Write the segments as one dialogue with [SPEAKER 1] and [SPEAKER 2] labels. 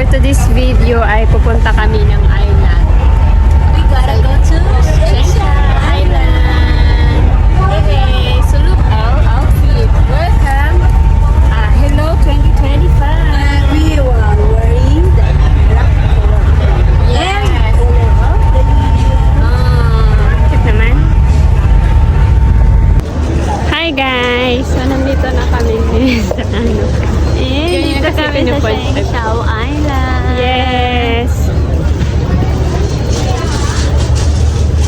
[SPEAKER 1] for today's video ay pupunta kami ng island.
[SPEAKER 2] We gotta go to
[SPEAKER 1] Shenzhen Island. Okay, so look our outfit. Welcome. Hello 2025.
[SPEAKER 2] We were wearing the black color.
[SPEAKER 1] Yes.
[SPEAKER 2] Color of the
[SPEAKER 1] Cute naman. Hi guys! So nandito na kami sa ano. Dito kami na
[SPEAKER 2] Shao Island.
[SPEAKER 1] Yes!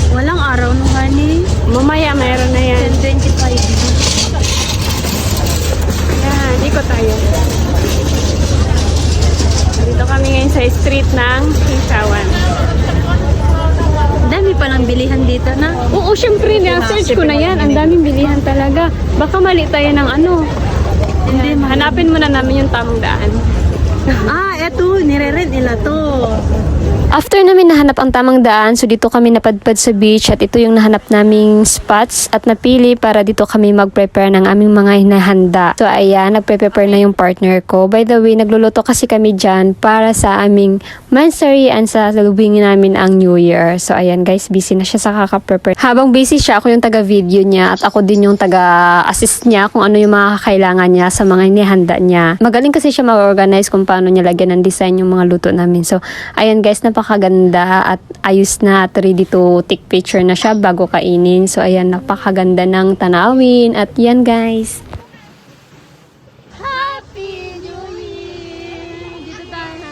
[SPEAKER 2] Walang araw no, honey.
[SPEAKER 1] Mamaya mayroon na yan.
[SPEAKER 2] 10:25.
[SPEAKER 1] Yan, ikot tayo. Dito kami ngayon sa street ng Singsawan.
[SPEAKER 2] Dami pa ng bilihan dito na.
[SPEAKER 1] Oo, syempre, na-search ko na yan. Ang daming bilihan talaga. Baka mali tayo ng ano.
[SPEAKER 2] Hindi,
[SPEAKER 1] Hanapin muna namin yung tamang daan.
[SPEAKER 2] Eto, nire-rent nila to.
[SPEAKER 1] After namin nahanap ang tamang daan, so dito kami napadpad sa beach at ito yung nahanap naming spots at napili para dito kami mag-prepare ng aming mga hinahanda. So ayan, nagpe-prepare na yung partner ko. By the way, nagluluto kasi kami dyan para sa aming mansarian sa salubingin namin ang New Year. So ayan guys, busy na siya sa kaka-prepare. Habang busy siya, ako yung taga-video niya at ako din yung taga-assist niya kung ano yung mga kailangan niya sa mga hinihanda niya. Magaling kasi siya mag-organize kung paano niya lagyan ng design yung mga luto namin. So ayan guys, napakaganda at ayos na at ready to take picture na siya bago kainin. So ayan, napakaganda ng tanawin at yan guys.
[SPEAKER 2] Happy New Year! Dito tayo.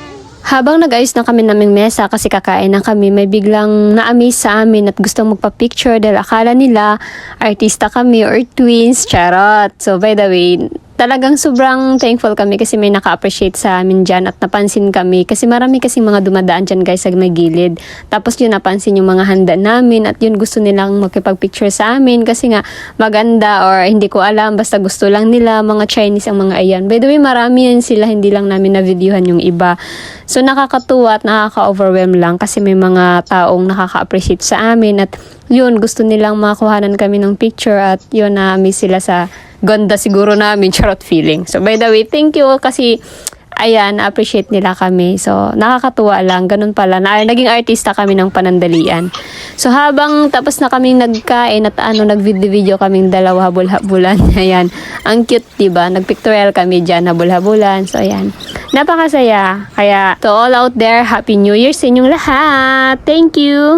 [SPEAKER 1] Habang nag-ayos na kami naming mesa kasi kakain na kami, may biglang na-amaze sa amin at gustong magpa-picture dahil akala nila artista kami or twins, charot. So by the way, talagang sobrang thankful kami kasi may naka-appreciate sa amin dyan at napansin kami kasi marami kasing mga dumadaan dyan guys sa may gilid. Tapos yun, napansin yung mga handa namin at yun, gusto nilang makipag-picture sa amin kasi nga maganda or hindi ko alam, basta gusto lang nila, mga Chinese ang mga ayan. By the way, marami yan sila, hindi lang namin na-videohan yung iba. So nakakatuwa at nakaka-overwhelm lang kasi may mga taong nakaka-appreciate sa amin at yun, gusto nilang makuhanan kami ng picture at yun, na-miss sila sa ganda siguro namin, charot feeling. So, by the way, thank you kasi, ayan, na-appreciate nila kami. So, nakakatuwa lang. Ganun pala. Naging artista kami ng panandalian. So, habang tapos na kaming nagkain at nag-video kaming dalawa habol-habulan. Ayan. Ang cute, diba? Nag-pictorial kami dyan, habol-habulan. So, ayan. Napakasaya. Kaya, to all out there, Happy New Year sa inyong lahat. Thank you!